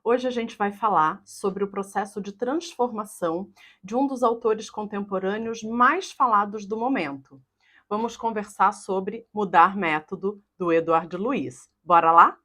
Hoje a gente vai falar sobre o processo de transformação de um dos autores contemporâneos mais falados do momento. Vamos conversar sobre Mudar Método, do Édouard Louis. Bora lá?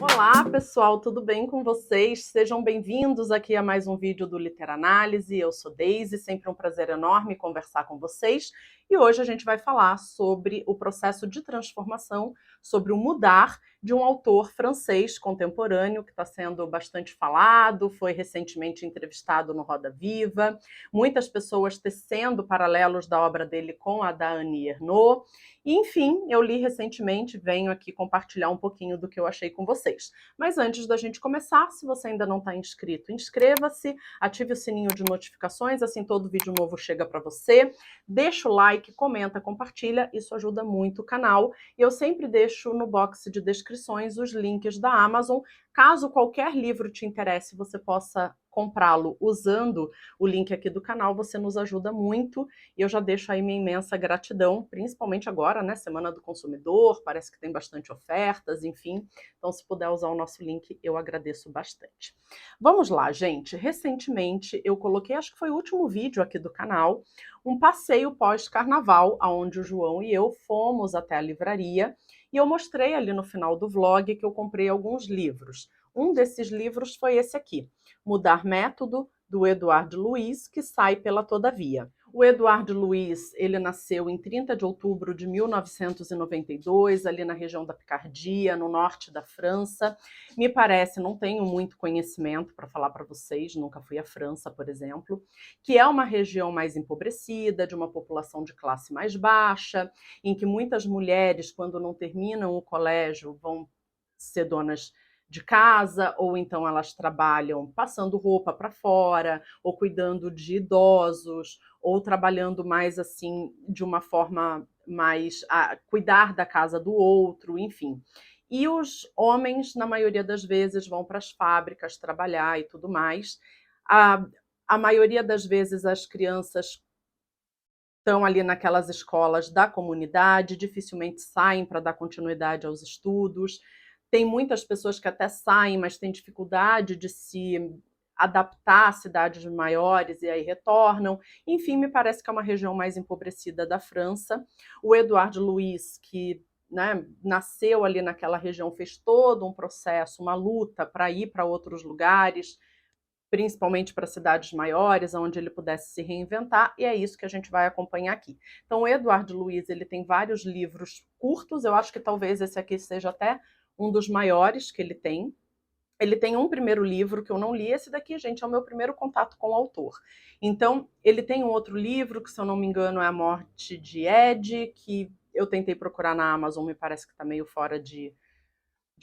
Olá, pessoal, tudo bem com vocês? Sejam bem-vindos aqui a mais um vídeo do Literanálise. Eu sou Deise, sempre um prazer enorme conversar com vocês. E hoje a gente vai falar sobre o processo de transformação, sobre o mudar de um autor francês contemporâneo que está sendo bastante falado, foi recentemente entrevistado no Roda Viva, muitas pessoas tecendo paralelos da obra dele com a da Annie Ernaux. Enfim, eu li recentemente, venho aqui compartilhar um pouquinho do que eu achei com vocês. Mas antes da gente começar, se você ainda não está inscrito, inscreva-se, ative o sininho de notificações, assim todo vídeo novo chega para você. Deixa o like, comenta, compartilha, isso ajuda muito o canal. E eu sempre deixo no box de descrições os links da Amazon. Caso qualquer livro te interesse, você possa comprá-lo usando o link aqui do canal, você nos ajuda muito. E eu já deixo aí minha imensa gratidão, principalmente agora, né, Semana do Consumidor, parece que tem bastante ofertas, enfim. Então, se puder usar o nosso link, eu agradeço bastante. Vamos lá, gente. Recentemente, eu coloquei, acho que foi o último vídeo aqui do canal, um passeio pós-carnaval, onde o João e eu fomos até a livraria, e eu mostrei ali no final do vlog que eu comprei alguns livros. Um desses livros foi esse aqui, Mudar Método, do Édouard Louis, que sai pela Todavia. O Édouard Louis, ele nasceu em 30 de outubro de 1992, ali na região da Picardia, no norte da França. Me parece, não tenho muito conhecimento para falar para vocês, nunca fui à França, por exemplo, que é uma região mais empobrecida, de uma população de classe mais baixa, em que muitas mulheres, quando não terminam o colégio, vão ser donas de casa, ou então elas trabalham passando roupa para fora, ou cuidando de idosos, ou trabalhando mais assim, de uma forma mais a cuidar da casa do outro, enfim. E os homens, na maioria das vezes, vão para as fábricas trabalhar e tudo mais. A, a maioria das vezes as crianças estão ali naquelas escolas da comunidade, dificilmente saem para dar continuidade aos estudos. Tem muitas pessoas que até saem, mas têm dificuldade de se adaptar a cidades maiores e aí retornam. Enfim, me parece que é uma região mais empobrecida da França. O Édouard Louis, que, né, nasceu ali naquela região, fez todo um processo, uma luta para ir para outros lugares, principalmente para cidades maiores, onde ele pudesse se reinventar, e é isso que a gente vai acompanhar aqui. Então, o Édouard Louis, ele tem vários livros curtos, eu acho que talvez esse aqui seja até um dos maiores que ele tem. Ele tem um primeiro livro que eu não li, esse daqui, gente, é o meu primeiro contato com o autor. Então, ele tem um outro livro, que se eu não me engano é A Morte de Ed, que eu tentei procurar na Amazon, me parece que está meio fora de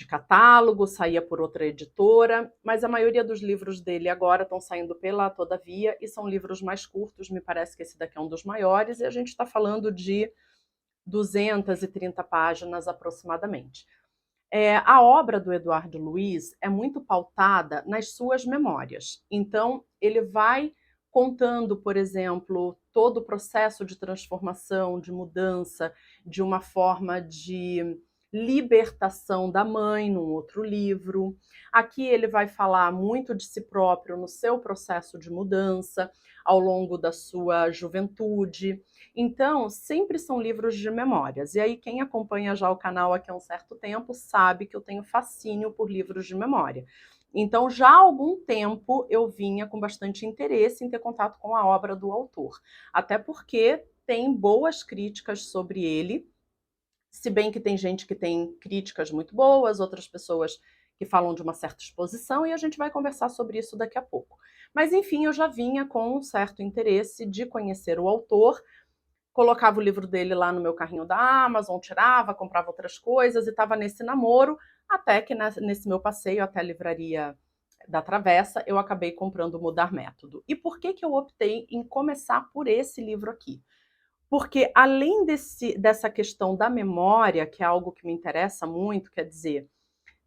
catálogo, saía por outra editora, mas a maioria dos livros dele agora estão saindo pela Todavia e são livros mais curtos, me parece que esse daqui é um dos maiores, e a gente está falando de 230 páginas aproximadamente. A obra do Édouard Louis é muito pautada nas suas memórias. Então, ele vai contando, por exemplo, todo o processo de transformação, de mudança, de uma forma de libertação da mãe, num outro livro. Aqui ele vai falar muito de si próprio no seu processo de mudança, ao longo da sua juventude. Então, sempre são livros de memórias. E aí, quem acompanha já o canal aqui há um certo tempo sabe que eu tenho fascínio por livros de memória. Então, já há algum tempo eu vinha com bastante interesse em ter contato com a obra do autor. Até porque tem boas críticas sobre ele, se bem que tem gente que tem críticas muito boas, outras pessoas que falam de uma certa exposição, e a gente vai conversar sobre isso daqui a pouco. Mas, enfim, eu já vinha com um certo interesse de conhecer o autor, colocava o livro dele lá no meu carrinho da Amazon, tirava, comprava outras coisas e estava nesse namoro, até que nesse meu passeio até a livraria da Travessa, eu acabei comprando o Mudar Método. E por que eu optei em começar por esse livro aqui? Porque além dessa questão da memória, que é algo que me interessa muito, quer dizer,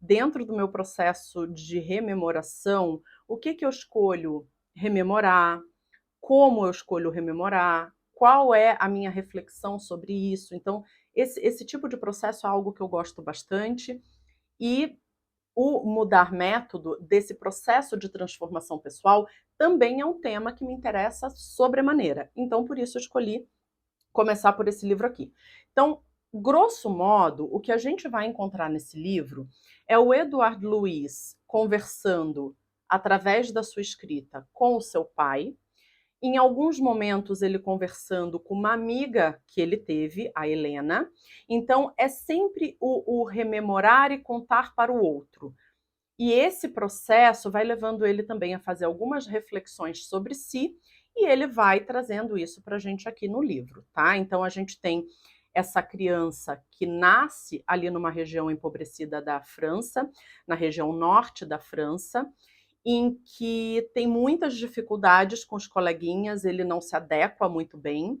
dentro do meu processo de rememoração, o que eu escolho rememorar, como eu escolho rememorar, qual é a minha reflexão sobre isso. Então, esse tipo de processo é algo que eu gosto bastante, e o mudar método desse processo de transformação pessoal também é um tema que me interessa sobremaneira. Então, por isso, eu escolhi começar por esse livro aqui. Então, grosso modo, o que a gente vai encontrar nesse livro é o Edward Luiz conversando através da sua escrita com o seu pai. Em alguns momentos, ele conversando com uma amiga que ele teve, a Helena. Então, é sempre o rememorar e contar para o outro. E esse processo vai levando ele também a fazer algumas reflexões sobre si, e ele vai trazendo isso para a gente aqui no livro, tá? Então a gente tem essa criança que nasce ali numa região empobrecida da França, na região norte da França, em que tem muitas dificuldades com os coleguinhas, ele não se adequa muito bem.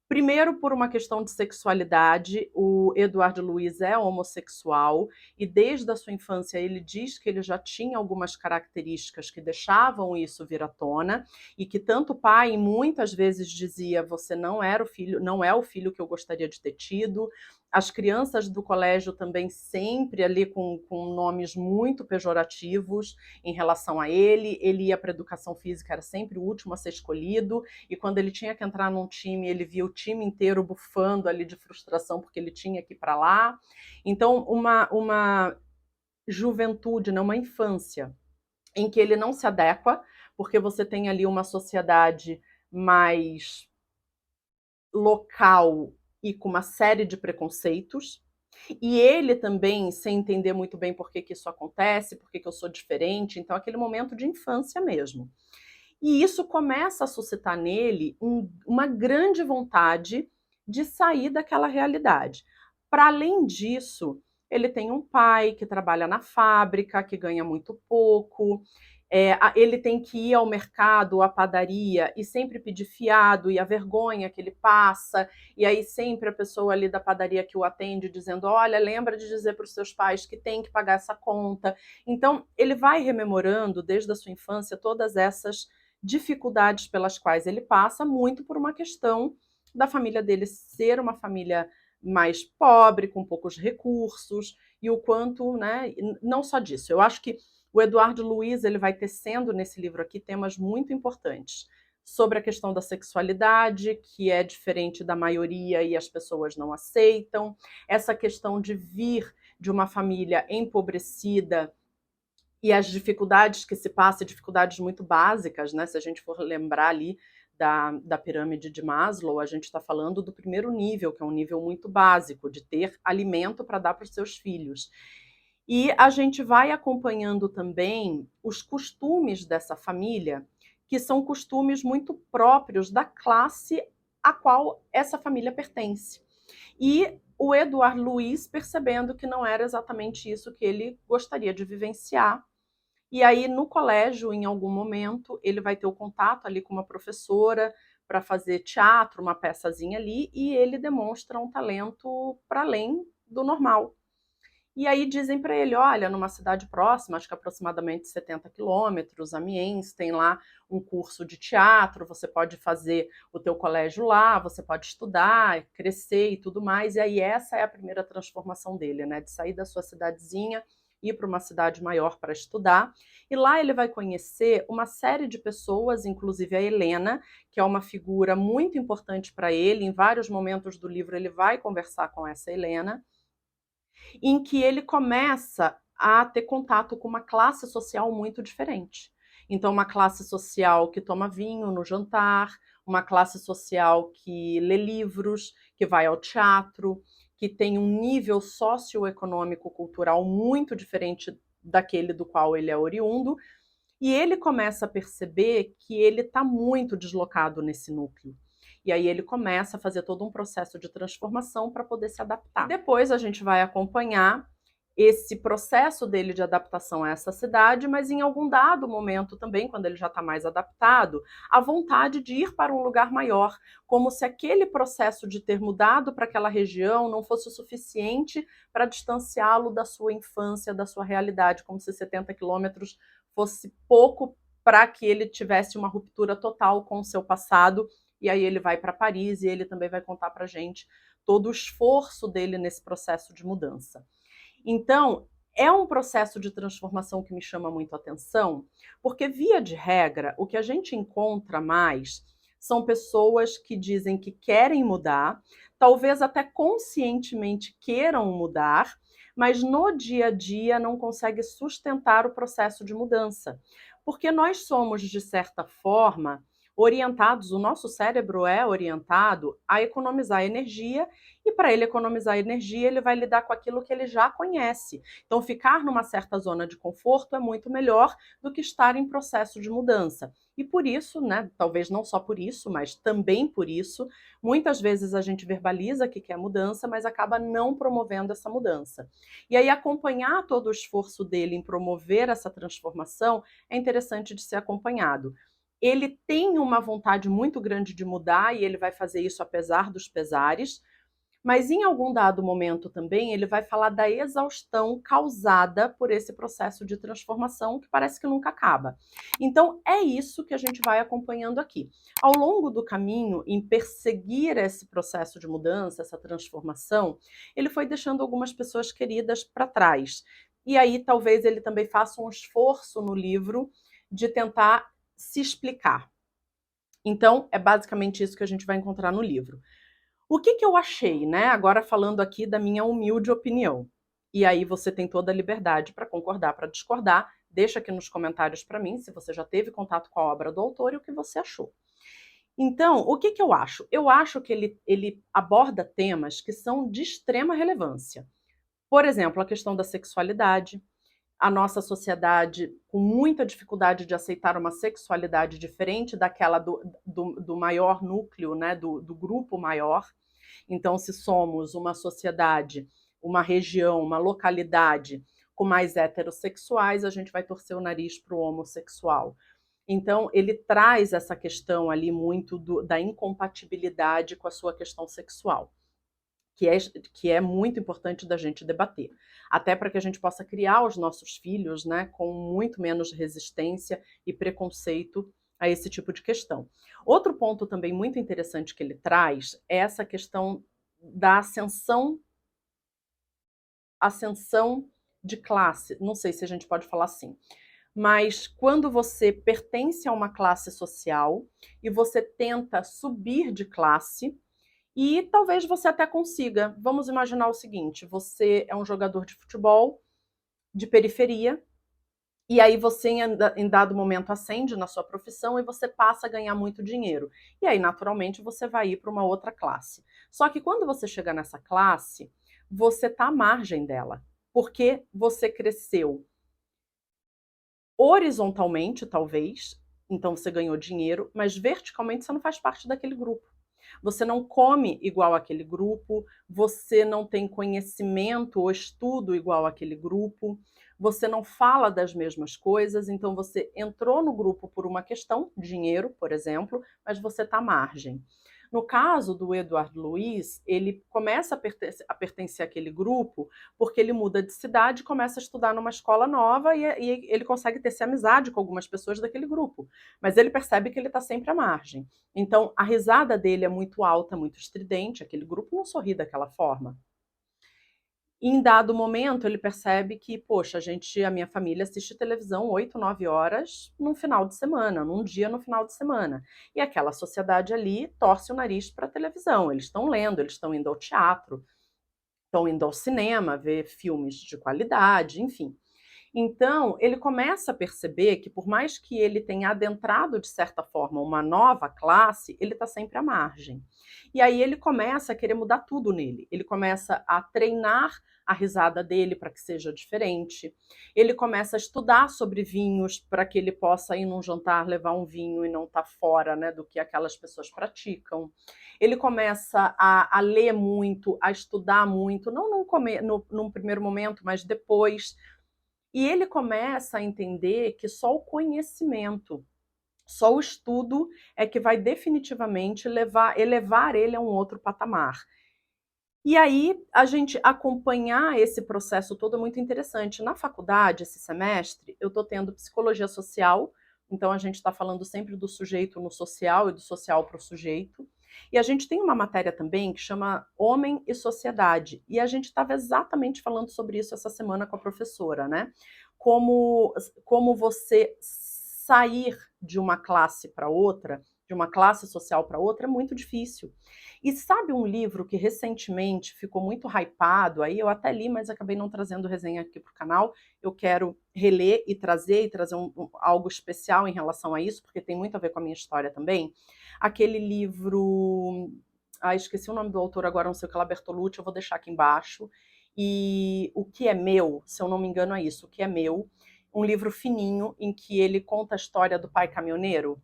Primeiro, por uma questão de sexualidade, o Eduardo Luiz é homossexual e desde a sua infância ele diz que ele já tinha algumas características que deixavam isso vir à tona e que tanto o pai muitas vezes dizia: você não era o filho, não é o filho que eu gostaria de ter tido. As crianças do colégio também sempre ali com nomes muito pejorativos em relação a ele. Ele ia para a educação física, era sempre o último a ser escolhido, e quando ele tinha que entrar num time, ele via o time inteiro bufando ali de frustração porque ele tinha que ir para lá. Então, uma juventude, né, uma infância em que ele não se adequa, porque você tem ali uma sociedade mais local e com uma série de preconceitos, e ele também, sem entender muito bem por que, que isso acontece, por que, que eu sou diferente, então aquele momento de infância mesmo. E isso começa a suscitar nele uma grande vontade de sair daquela realidade. Para além disso, ele tem um pai que trabalha na fábrica, que ganha muito pouco. Ele tem que ir ao mercado, à padaria, e sempre pedir fiado, e a vergonha que ele passa, e aí sempre a pessoa ali da padaria que o atende dizendo: olha, lembra de dizer para os seus pais que tem que pagar essa conta. Então, ele vai rememorando desde a sua infância todas essas dificuldades pelas quais ele passa, muito por uma questão da família dele ser uma família mais pobre, com poucos recursos, e o quanto, né, não só disso. Eu acho que o Eduardo Luiz ele vai tecendo nesse livro aqui temas muito importantes sobre a questão da sexualidade, que é diferente da maioria e as pessoas não aceitam, essa questão de vir de uma família empobrecida e as dificuldades que se passa, dificuldades muito básicas, né? Se a gente for lembrar ali da pirâmide de Maslow, a gente está falando do primeiro nível, que é um nível muito básico, de ter alimento para dar para os seus filhos. E a gente vai acompanhando também os costumes dessa família, que são costumes muito próprios da classe a qual essa família pertence. E o Eduardo Luiz percebendo que não era exatamente isso que ele gostaria de vivenciar. E aí, no colégio, em algum momento, ele vai ter o contato ali com uma professora para fazer teatro, uma peçazinha ali, e ele demonstra um talento para além do normal. E aí dizem para ele: olha, numa cidade próxima, acho que aproximadamente 70 quilômetros, Amiens, tem lá um curso de teatro, você pode fazer o teu colégio lá, você pode estudar, crescer e tudo mais. E aí essa é a primeira transformação dele, né? De sair da sua cidadezinha, ir para uma cidade maior para estudar. E lá ele vai conhecer uma série de pessoas, inclusive a Helena, que é uma figura muito importante para ele. Em vários momentos do livro ele vai conversar com essa Helena, em que ele começa a ter contato com uma classe social muito diferente. Então, uma classe social que toma vinho no jantar, uma classe social que lê livros, que vai ao teatro, que tem um nível socioeconômico cultural muito diferente daquele do qual ele é oriundo, e ele começa a perceber que ele está muito deslocado nesse núcleo. E aí ele começa a fazer todo um processo de transformação para poder se adaptar. E depois a gente vai acompanhar esse processo dele de adaptação a essa cidade, mas em algum dado momento também, quando ele já está mais adaptado, a vontade de ir para um lugar maior, como se aquele processo de ter mudado para aquela região não fosse o suficiente para distanciá-lo da sua infância, da sua realidade, como se 70 quilômetros fosse pouco para que ele tivesse uma ruptura total com o seu passado. E aí ele vai para Paris e ele também vai contar para a gente todo o esforço dele nesse processo de mudança. Então, é um processo de transformação que me chama muito a atenção, porque, via de regra, o que a gente encontra mais são pessoas que dizem que querem mudar, talvez até conscientemente queiram mudar, mas no dia a dia não conseguem sustentar o processo de mudança. Porque nós somos, de certa forma, orientados, o nosso cérebro é orientado a economizar energia, e para ele economizar energia, ele vai lidar com aquilo que ele já conhece. Então, ficar numa certa zona de conforto é muito melhor do que estar em processo de mudança. E por isso, né, talvez não só por isso, mas também por isso, muitas vezes a gente verbaliza que quer mudança, mas acaba não promovendo essa mudança. E aí, acompanhar todo o esforço dele em promover essa transformação é interessante de ser acompanhado. Ele tem uma vontade muito grande de mudar e ele vai fazer isso apesar dos pesares, mas em algum dado momento também ele vai falar da exaustão causada por esse processo de transformação que parece que nunca acaba. Então é isso que a gente vai acompanhando aqui. Ao longo do caminho, em perseguir esse processo de mudança, essa transformação, ele foi deixando algumas pessoas queridas para trás. E aí talvez ele também faça um esforço no livro de tentar se explicar. Então é basicamente isso que a gente vai encontrar no livro. O que eu achei, né? Agora falando aqui da minha humilde opinião. E aí você tem toda a liberdade para concordar, para discordar. Deixa aqui nos comentários para mim se você já teve contato com a obra do autor e o que você achou. Então, o que eu acho? Eu acho que ele aborda temas que são de extrema relevância. Por exemplo, a questão da sexualidade, a nossa sociedade com muita dificuldade de aceitar uma sexualidade diferente daquela do maior núcleo, né, do grupo maior. Então, se somos uma sociedade, uma região, uma localidade com mais heterossexuais, a gente vai torcer o nariz para o homossexual. Então, ele traz essa questão ali muito da incompatibilidade com a sua questão sexual, que é muito importante da gente debater. Até para que a gente possa criar os nossos filhos, né, com muito menos resistência e preconceito a esse tipo de questão. Outro ponto também muito interessante que ele traz é essa questão da ascensão de classe. Não sei se a gente pode falar assim, mas quando você pertence a uma classe social e você tenta subir de classe, e talvez você até consiga. Vamos imaginar o seguinte: você é um jogador de futebol de periferia, e aí você, em dado momento, ascende na sua profissão e você passa a ganhar muito dinheiro. E aí, naturalmente, você vai ir para uma outra classe. Só que quando você chega nessa classe, você está à margem dela, porque você cresceu horizontalmente, talvez, então você ganhou dinheiro, mas verticalmente você não faz parte daquele grupo. Você não come igual aquele grupo, você não tem conhecimento ou estudo igual aquele grupo, você não fala das mesmas coisas, então você entrou no grupo por uma questão, dinheiro, por exemplo, mas você está à margem. No caso do Eduardo Luiz, ele começa a pertencer àquele grupo porque ele muda de cidade, começa a estudar numa escola nova e ele consegue ter-se amizade com algumas pessoas daquele grupo. Mas ele percebe que ele está sempre à margem. Então, a risada dele é muito alta, muito estridente, aquele grupo não sorri daquela forma. Em dado momento, ele percebe que, poxa, a minha família assiste televisão 8, 9 horas num final de semana, num dia no final de semana. E aquela sociedade ali torce o nariz para a televisão. Eles estão lendo, eles estão indo ao teatro, estão indo ao cinema, ver filmes de qualidade, enfim. Então, ele começa a perceber que, por mais que ele tenha adentrado, de certa forma, uma nova classe, ele está sempre à margem. E aí ele começa a querer mudar tudo nele. Ele começa a treinar a risada dele para que seja diferente. Ele começa a estudar sobre vinhos para que ele possa ir num jantar, levar um vinho e não estar fora, né, do que aquelas pessoas praticam. Ele começa a ler muito, a estudar muito, não num primeiro momento, mas depois. E ele começa a entender que só o conhecimento, só o estudo é que vai definitivamente elevar ele a um outro patamar. E aí, a gente acompanhar esse processo todo é muito interessante. Na faculdade, esse semestre, eu estou tendo psicologia social, então a gente está falando sempre do sujeito no social e do social para o sujeito. E a gente tem uma matéria também que chama Homem e Sociedade, e a gente estava exatamente falando sobre isso essa semana com a professora, né? Como você sair de uma classe para outra, de uma classe social para outra, é muito difícil. E sabe um livro que recentemente ficou muito hypado, aí eu até li, mas acabei não trazendo resenha aqui para o canal, eu quero reler e trazer algo especial em relação a isso, porque tem muito a ver com a minha história também. Aquele livro. Ah, esqueci o nome do autor agora, não sei o que lá, Bertolucci, eu vou deixar aqui embaixo. E O Que é Meu, se eu não me engano é isso, O Que é Meu, um livro fininho em que ele conta a história do pai caminhoneiro.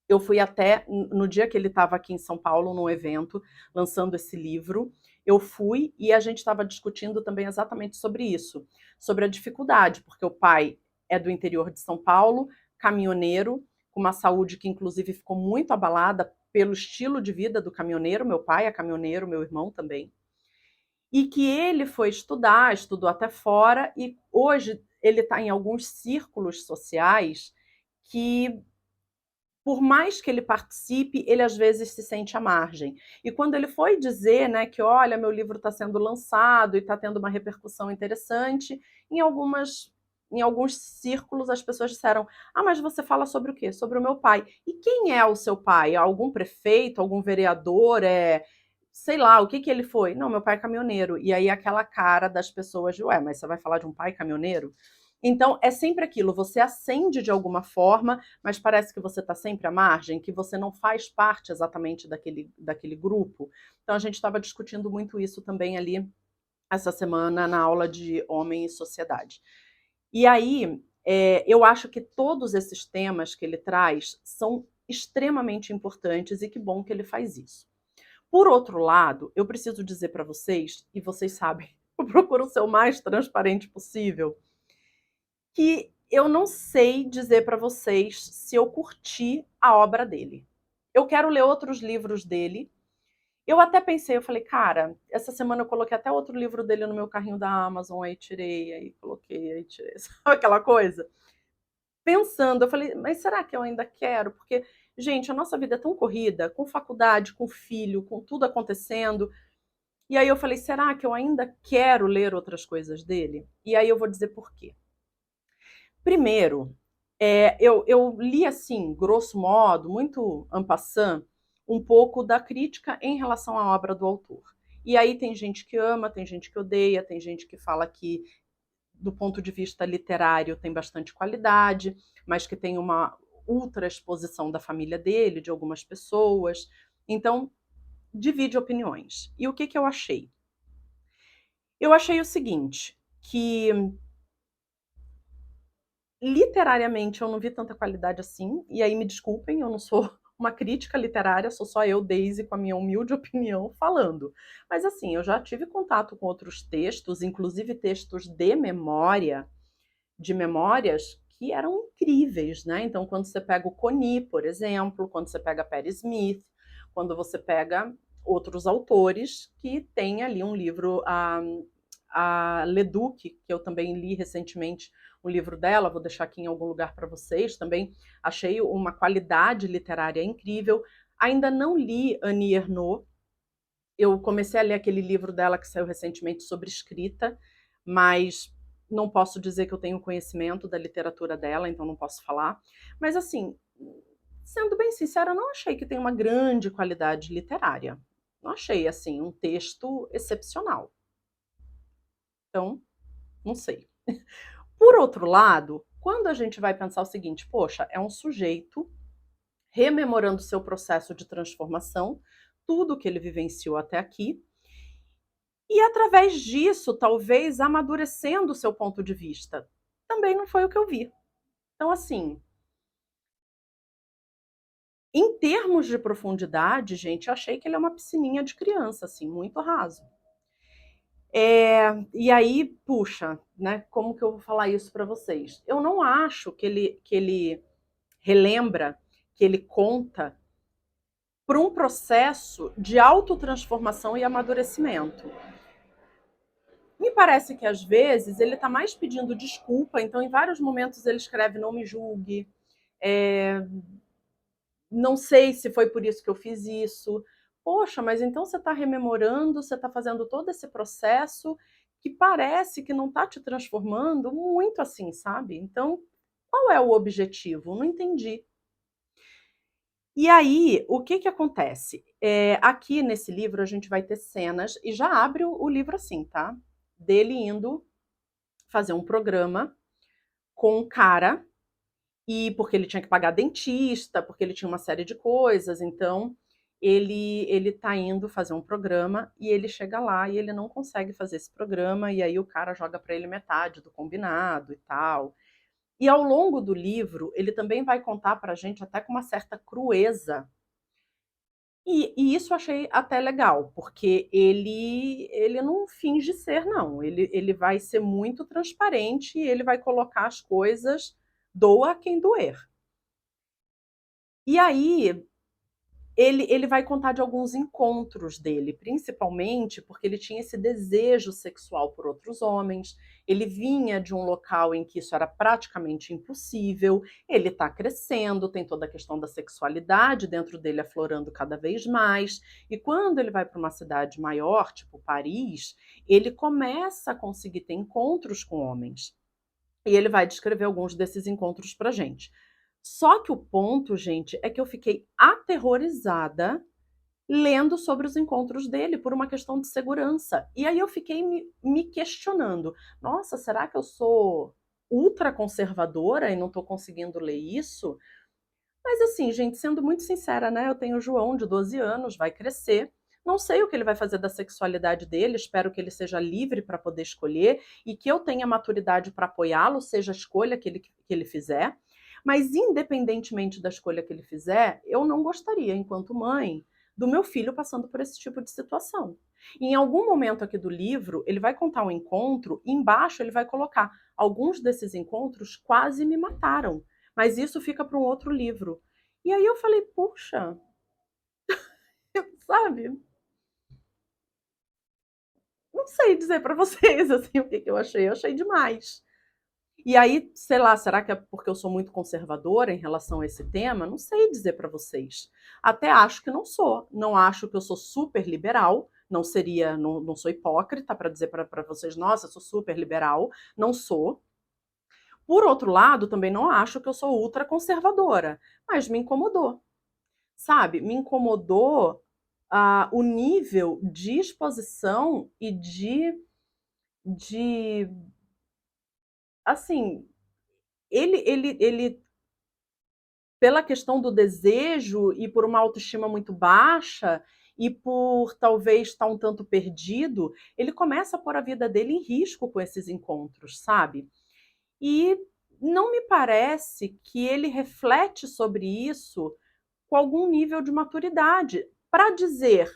Eu fui até, no dia que ele estava aqui em São Paulo, num evento, lançando esse livro, eu fui e a gente estava discutindo também exatamente sobre isso, sobre a dificuldade, porque o pai é do interior de São Paulo, caminhoneiro, com uma saúde que inclusive ficou muito abalada pelo estilo de vida do caminhoneiro, meu pai é caminhoneiro, meu irmão também, e que ele foi estudar, estudou até fora, e hoje ele está em alguns círculos sociais que por mais que ele participe, ele às vezes se sente à margem. E quando ele foi dizer, né, que olha, meu livro está sendo lançado e está tendo uma repercussão interessante, em alguns círculos as pessoas disseram: ah, mas você fala sobre o quê? Sobre o meu pai. E quem é o seu pai? Algum prefeito, algum vereador? Sei lá, o que que ele foi? Não, meu pai é caminhoneiro. E aí aquela cara das pessoas de, ué, mas você vai falar de um pai caminhoneiro? Então, é sempre aquilo, você acende de alguma forma, mas parece que você está sempre à margem, que você não faz parte exatamente daquele grupo. Então, a gente estava discutindo muito isso também ali essa semana na aula de Homem e Sociedade. E aí, eu acho que todos esses temas que ele traz são extremamente importantes e que bom que ele faz isso. Por outro lado, eu preciso dizer para vocês, e vocês sabem, eu procuro ser o mais transparente possível, que eu não sei dizer para vocês se eu curti a obra dele. Eu quero ler outros livros dele. Eu até pensei, eu falei, cara, essa semana eu coloquei até outro livro dele no meu carrinho da Amazon, aí tirei, aí coloquei, aí tirei, sabe aquela coisa? Pensando, eu falei, mas será que eu ainda quero? Porque, gente, a nossa vida é tão corrida, com faculdade, com filho, com tudo acontecendo. E aí eu falei, será que eu ainda quero ler outras coisas dele? E aí eu vou dizer por quê. Primeiro, eu li assim, grosso modo, muito en passant, um pouco da crítica em relação à obra do autor. E aí tem gente que ama, tem gente que odeia, tem gente que fala que, do ponto de vista literário, tem bastante qualidade, mas que tem uma ultra exposição da família dele, de algumas pessoas. Então, divide opiniões. E o que, que eu achei? Eu achei o seguinte, que literariamente eu não vi tanta qualidade assim, e aí me desculpem, eu não sou uma crítica literária, sou só eu, Daisy, com a minha humilde opinião falando. Mas assim, eu já tive contato com outros textos, inclusive textos de memórias, que eram incríveis, né? Então, quando você pega o Coni, por exemplo, quando você pega Perry Smith, quando você pega outros autores que têm ali um livro, a Leduc, que eu também li recentemente o livro dela, vou deixar aqui em algum lugar para vocês também. Achei uma qualidade literária incrível. Ainda não li Annie Ernaux. Eu comecei a ler aquele livro dela que saiu recentemente sobre escrita, mas não posso dizer que eu tenho conhecimento da literatura dela, então não posso falar. Mas assim, sendo bem sincera, não achei que tem uma grande qualidade literária. Não achei assim um texto excepcional. Então, não sei. Por outro lado, quando a gente vai pensar o seguinte, poxa, é um sujeito rememorando seu processo de transformação, tudo que ele vivenciou até aqui, e através disso, talvez amadurecendo o seu ponto de vista. Também não foi o que eu vi. Então, assim, em termos de profundidade, gente, eu achei que ele é uma piscininha de criança, assim, muito raso. E aí, puxa, né? Como que eu vou falar isso para vocês? Eu não acho que ele relembra, que ele conta por um processo de autotransformação e amadurecimento. Me parece que às vezes ele está mais pedindo desculpa, então em vários momentos ele escreve não me julgue, é, não sei se foi por isso que eu fiz isso. Poxa, mas então você está rememorando, você está fazendo todo esse processo que parece que não está te transformando muito assim, sabe? Então, qual é o objetivo? Não entendi. E aí, o que que acontece? Aqui nesse livro a gente vai ter cenas, e já abre o livro assim, tá? Dele indo fazer um programa com um cara, e porque ele tinha que pagar dentista, porque ele tinha uma série de coisas, então ele tá indo fazer um programa e ele chega lá e ele não consegue fazer esse programa, e aí o cara joga para ele metade do combinado e tal. E ao longo do livro, ele também vai contar pra gente até com uma certa crueza. E isso eu achei até legal, porque ele não finge ser, não. Ele vai ser muito transparente e ele vai colocar as coisas, doa quem doer. E aí, ele vai contar de alguns encontros dele, principalmente porque ele tinha esse desejo sexual por outros homens. Ele vinha de um local em que isso era praticamente impossível. Ele está crescendo, tem toda a questão da sexualidade dentro dele aflorando cada vez mais. E quando ele vai para uma cidade maior, tipo Paris, ele começa a conseguir ter encontros com homens. E ele vai descrever alguns desses encontros para gente. Só que o ponto, gente, é que eu fiquei aterrorizada lendo sobre os encontros dele por uma questão de segurança. E aí eu fiquei me questionando: nossa, será que eu sou ultra conservadora e não estou conseguindo ler isso? Mas assim, gente, sendo muito sincera, né? Eu tenho o João de 12 anos, vai crescer. Não sei o que ele vai fazer da sexualidade dele, espero que ele seja livre para poder escolher e que eu tenha maturidade para apoiá-lo, seja a escolha que ele fizer. Mas, independentemente da escolha que ele fizer, eu não gostaria, enquanto mãe, do meu filho passando por esse tipo de situação. E em algum momento aqui do livro, ele vai contar um encontro, e embaixo ele vai colocar: alguns desses encontros quase me mataram, mas isso fica para um outro livro. E aí eu falei, puxa, sabe? Não sei dizer para vocês assim o que, que eu achei. Eu achei demais. E aí, sei lá, será que é porque eu sou muito conservadora em relação a esse tema? Não sei dizer para vocês. Até acho que não sou. Não acho que eu sou super liberal. Não seria, não sou hipócrita para dizer para vocês, nossa, eu sou super liberal. Não sou. Por outro lado, também não acho que eu sou ultra conservadora, mas me incomodou, sabe? Me incomodou o nível de exposição e de assim, ele, pela questão do desejo e por uma autoestima muito baixa e por talvez estar um tanto perdido, ele começa a pôr a vida dele em risco com esses encontros, sabe? E não me parece que ele reflete sobre isso com algum nível de maturidade para dizer: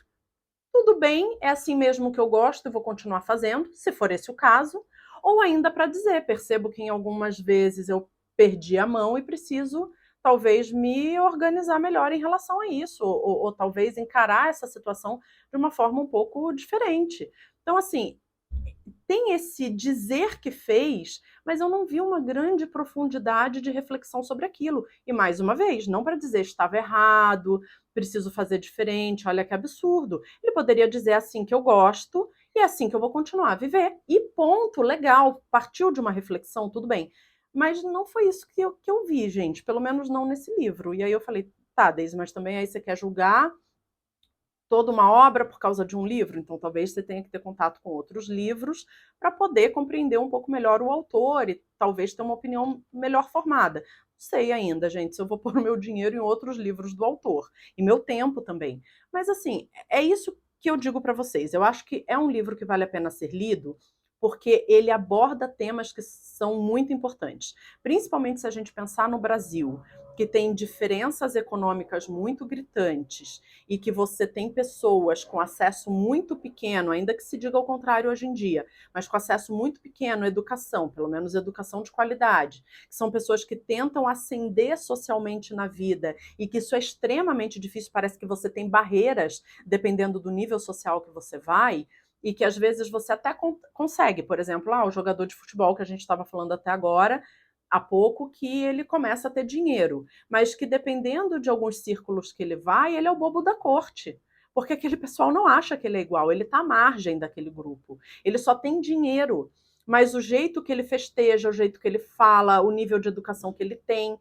tudo bem, é assim mesmo que eu gosto e vou continuar fazendo, se for esse o caso, ou ainda para dizer: percebo que em algumas vezes eu perdi a mão e preciso talvez me organizar melhor em relação a isso, ou talvez encarar essa situação de uma forma um pouco diferente. Então, assim, tem esse dizer que fez, mas eu não vi uma grande profundidade de reflexão sobre aquilo. E mais uma vez, não para dizer estava errado, preciso fazer diferente, olha que absurdo. Ele poderia dizer assim que eu gosto e é assim que eu vou continuar a viver. E ponto, legal, partiu de uma reflexão, tudo bem. Mas não foi isso que eu vi, gente, pelo menos não nesse livro. E aí eu falei, tá, Deise, mas também aí você quer julgar toda uma obra por causa de um livro, então talvez você tenha que ter contato com outros livros para poder compreender um pouco melhor o autor e talvez ter uma opinião melhor formada. Não sei ainda, gente, se eu vou pôr o meu dinheiro em outros livros do autor e meu tempo também. Mas assim, é isso que eu digo para vocês. Eu acho que é um livro que vale a pena ser lido porque ele aborda temas que são muito importantes, principalmente se a gente pensar no Brasil, que tem diferenças econômicas muito gritantes e que você tem pessoas com acesso muito pequeno, ainda que se diga o contrário hoje em dia, mas com acesso muito pequeno à educação, pelo menos educação de qualidade, que são pessoas que tentam ascender socialmente na vida e que isso é extremamente difícil, parece que você tem barreiras dependendo do nível social que você vai, e que às vezes você até consegue, por exemplo, o jogador de futebol que a gente estava falando até agora, a pouco que ele começa a ter dinheiro, mas que dependendo de alguns círculos que ele vai, ele é o bobo da corte. Porque aquele pessoal não acha que ele é igual, ele está à margem daquele grupo. Ele só tem dinheiro, mas o jeito que ele festeja, o jeito que ele fala, o nível de educação que ele tem,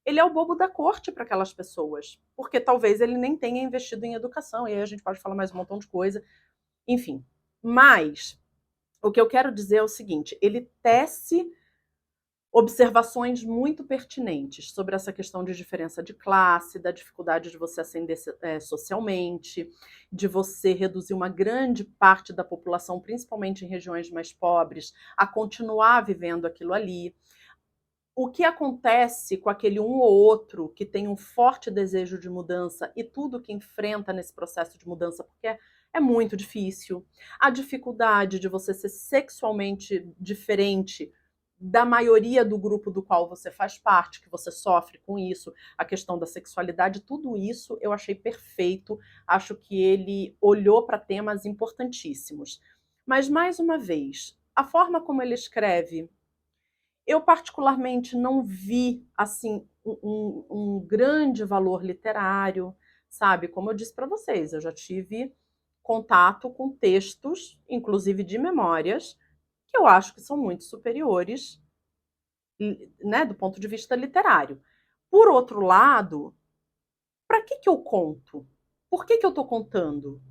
ele é o bobo da corte para aquelas pessoas. Porque talvez ele nem tenha investido em educação, e aí a gente pode falar mais um montão de coisa. Enfim, mas o que eu quero dizer é o seguinte, ele tece observações muito pertinentes sobre essa questão de diferença de classe, da dificuldade de você ascender socialmente, de você reduzir uma grande parte da população, principalmente em regiões mais pobres, a continuar vivendo aquilo ali. O que acontece com aquele um ou outro que tem um forte desejo de mudança e tudo que enfrenta nesse processo de mudança, porque é muito difícil. A dificuldade de você ser sexualmente diferente da maioria do grupo do qual você faz parte, que você sofre com isso, a questão da sexualidade, tudo isso eu achei perfeito. Acho que ele olhou para temas importantíssimos. Mas, mais uma vez, a forma como ele escreve, eu particularmente não vi assim um grande valor literário, sabe? Como eu disse para vocês, eu já tive contato com textos, inclusive de memórias, que eu acho que são muito superiores, né, do ponto de vista literário. Por outro lado, para que eu conto? Por que eu estou contando?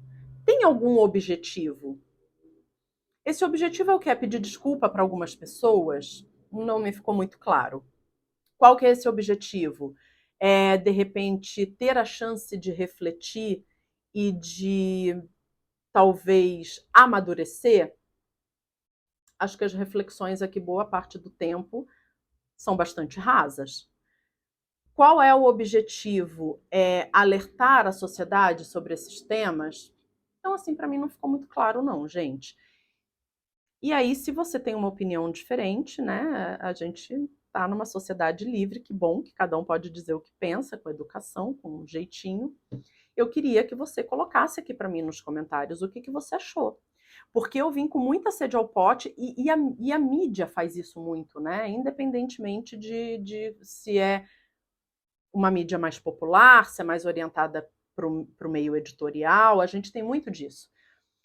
Tem algum objetivo? Esse objetivo é o que? É pedir desculpa para algumas pessoas? Não me ficou muito claro. Qual que é esse objetivo? É, de repente, ter a chance de refletir e de, talvez, amadurecer? Acho que as reflexões aqui, boa parte do tempo, são bastante rasas. Qual é o objetivo? É alertar a sociedade sobre esses temas? Então, assim, para mim não ficou muito claro, não, gente. E aí, se você tem uma opinião diferente, né, a gente está numa sociedade livre, que bom, que cada um pode dizer o que pensa, com educação, com um jeitinho. Eu queria que você colocasse aqui para mim nos comentários o que você achou. Porque eu vim com muita sede ao pote e a mídia faz isso muito, né? Independentemente de se é uma mídia mais popular, se é mais orientada para o meio editorial, a gente tem muito disso.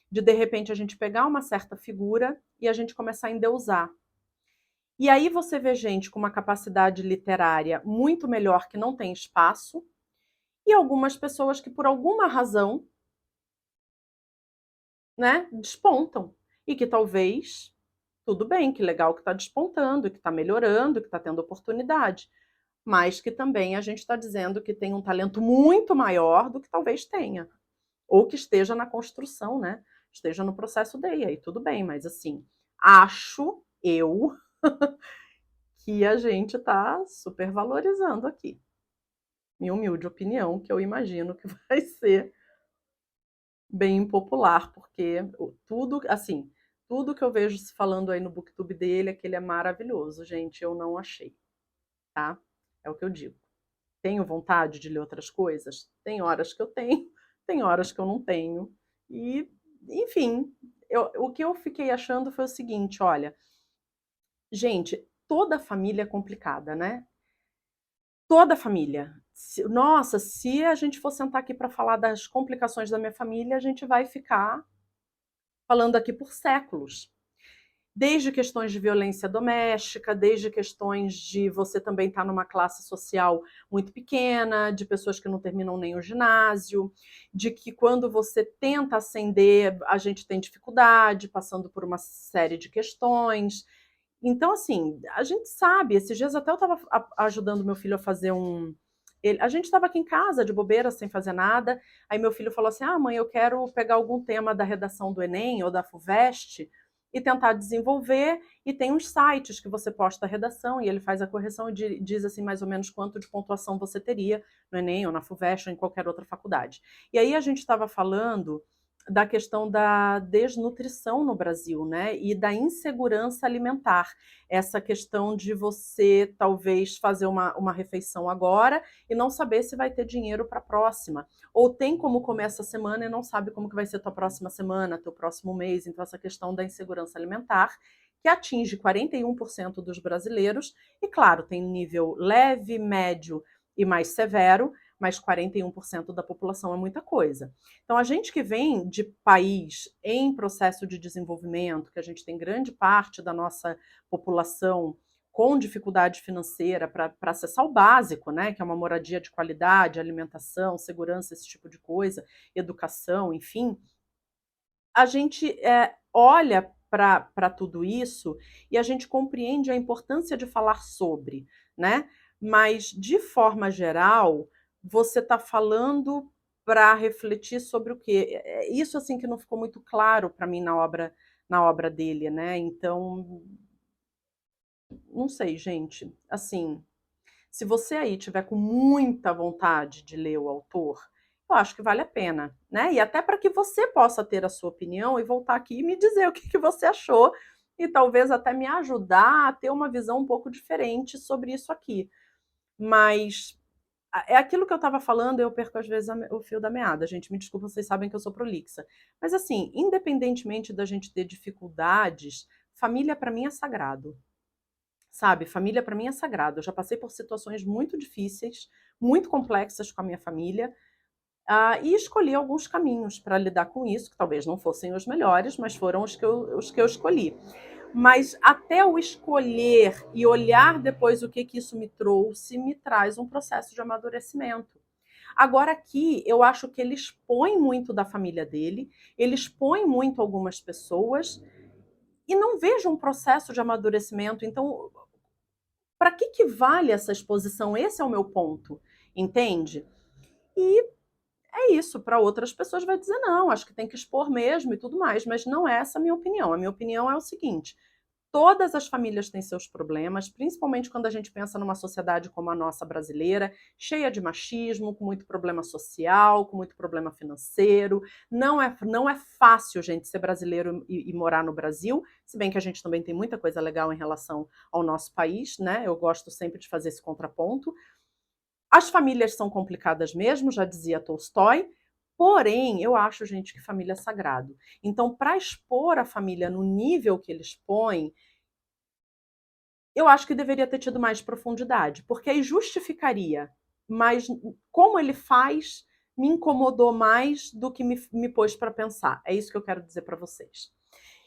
De repente, a gente pegar uma certa figura e a gente começar a endeusar. E aí você vê gente com uma capacidade literária muito melhor que não tem espaço, e algumas pessoas que, por alguma razão, né, despontam. E que talvez, tudo bem, que legal que está despontando, que está melhorando, que está tendo oportunidade. Mas que também a gente está dizendo que tem um talento muito maior do que talvez tenha. Ou que esteja na construção, né? Esteja no processo dele, aí tudo bem, mas assim, acho eu que a gente está supervalorizando aqui. Minha humilde opinião, que eu imagino que vai ser bem impopular, porque tudo, assim, tudo que eu vejo se falando aí no booktube dele é que ele é maravilhoso. Gente, eu não achei, tá? É o que eu digo. Tenho vontade de ler outras coisas? Tem horas que eu tenho, tem horas que eu não tenho. E, enfim, o que eu fiquei achando foi o seguinte, olha, gente, toda família é complicada, né? Toda família. Nossa, se a gente for sentar aqui para falar das complicações da minha família, a gente vai ficar falando aqui por séculos. Desde questões de violência doméstica, desde questões de você também estar numa classe social muito pequena, de pessoas que não terminam nem o ginásio, de que quando você tenta ascender, a gente tem dificuldade, passando por uma série de questões. Então, assim, a gente sabe, esses dias até eu estava ajudando meu filho a fazer a gente estava aqui em casa, de bobeira, sem fazer nada, aí meu filho falou assim, mãe, eu quero pegar algum tema da redação do Enem ou da FUVEST e tentar desenvolver, e tem uns sites que você posta a redação e ele faz a correção e diz assim mais ou menos quanto de pontuação você teria no Enem ou na FUVEST ou em qualquer outra faculdade. E aí a gente estava falando da questão da desnutrição no Brasil, né? E da insegurança alimentar. Essa questão de você talvez fazer uma refeição agora e não saber se vai ter dinheiro para a próxima. Ou tem como comer essa semana e não sabe como que vai ser a tua próxima semana, teu próximo mês. Então, essa questão da insegurança alimentar, que atinge 41% dos brasileiros, e claro, tem nível leve, médio e mais severo, mas 41% da população é muita coisa. Então, a gente que vem de país em processo de desenvolvimento, que a gente tem grande parte da nossa população com dificuldade financeira para acessar o básico, né, que é uma moradia de qualidade, alimentação, segurança, esse tipo de coisa, educação, enfim, a gente olha para tudo isso e a gente compreende a importância de falar sobre, né? Mas, de forma geral, você está falando para refletir sobre o quê? Isso assim que não ficou muito claro para mim na obra dele, né? Então, não sei, gente. Assim, se você aí tiver com muita vontade de ler o autor, eu acho que vale a pena, né? E até para que você possa ter a sua opinião e voltar aqui e me dizer o que você achou e talvez até me ajudar a ter uma visão um pouco diferente sobre isso aqui. Mas é aquilo que eu estava falando, eu perco às vezes o fio da meada. Gente, me desculpa, vocês sabem que eu sou prolixa. Mas assim, independentemente da gente ter dificuldades, família para mim é sagrado. Sabe, família para mim é sagrado. Eu já passei por situações muito difíceis, muito complexas com a minha família, e escolhi alguns caminhos para lidar com isso, que talvez não fossem os melhores, mas foram os que eu escolhi. Mas até o escolher e olhar depois o que isso me trouxe, me traz um processo de amadurecimento. Agora aqui, eu acho que ele expõe muito da família dele, ele expõe muito algumas pessoas, e não vejo um processo de amadurecimento. Então, para que vale essa exposição? Esse é o meu ponto, entende? E é isso, para outras pessoas vai dizer não, acho que tem que expor mesmo e tudo mais, mas não é essa a minha opinião. A minha opinião é o seguinte: todas as famílias têm seus problemas, principalmente quando a gente pensa numa sociedade como a nossa brasileira, cheia de machismo, com muito problema social, com muito problema financeiro. Não é fácil, gente, ser brasileiro e morar no Brasil, se bem que a gente também tem muita coisa legal em relação ao nosso país, né? Eu gosto sempre de fazer esse contraponto. As famílias são complicadas mesmo, já dizia Tolstói, porém, eu acho, gente, que família é sagrado. Então, para expor a família no nível que ele expõe, eu acho que deveria ter tido mais profundidade, porque aí justificaria, mas como ele faz me incomodou mais do que me pôs para pensar. É isso que eu quero dizer para vocês.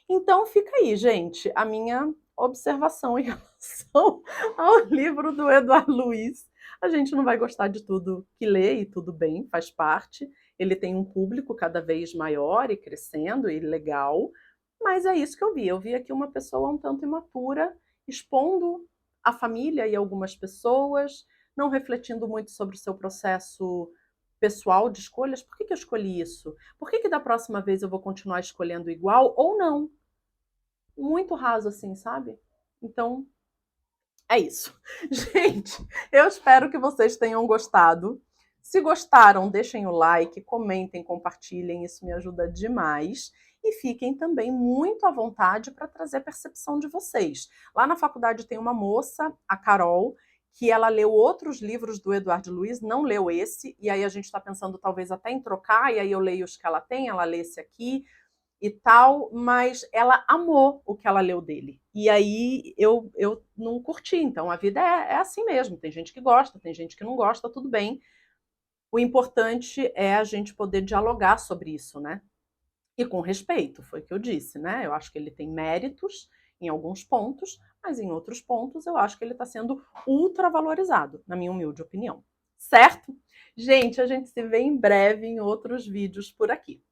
Então fica aí, gente, a minha observação em relação ao livro do Eduardo Luiz. A gente não vai gostar de tudo que lê e tudo bem, faz parte. Ele tem um público cada vez maior e crescendo e legal, mas é isso que eu vi. Eu vi aqui uma pessoa um tanto imatura, expondo a família e algumas pessoas, não refletindo muito sobre o seu processo pessoal de escolhas. Por que eu escolhi isso? Por que da próxima vez eu vou continuar escolhendo igual ou não? Muito raso assim, sabe? Então, é isso. Gente, eu espero que vocês tenham gostado. Se gostaram, deixem o like, comentem, compartilhem, isso me ajuda demais. E fiquem também muito à vontade para trazer a percepção de vocês. Lá na faculdade tem uma moça, a Carol, que ela leu outros livros do Eduardo Luiz, não leu esse, e aí a gente está pensando talvez até em trocar, e aí eu leio os que ela tem, ela lê esse aqui, e tal, mas ela amou o que ela leu dele. E aí eu não curti. Então a vida é assim mesmo. Tem gente que gosta, tem gente que não gosta, tudo bem. O importante é a gente poder dialogar sobre isso, né? E com respeito, foi o que eu disse, né? Eu acho que ele tem méritos em alguns pontos, mas em outros pontos eu acho que ele está sendo ultravalorizado, na minha humilde opinião. Certo? Gente, a gente se vê em breve em outros vídeos por aqui.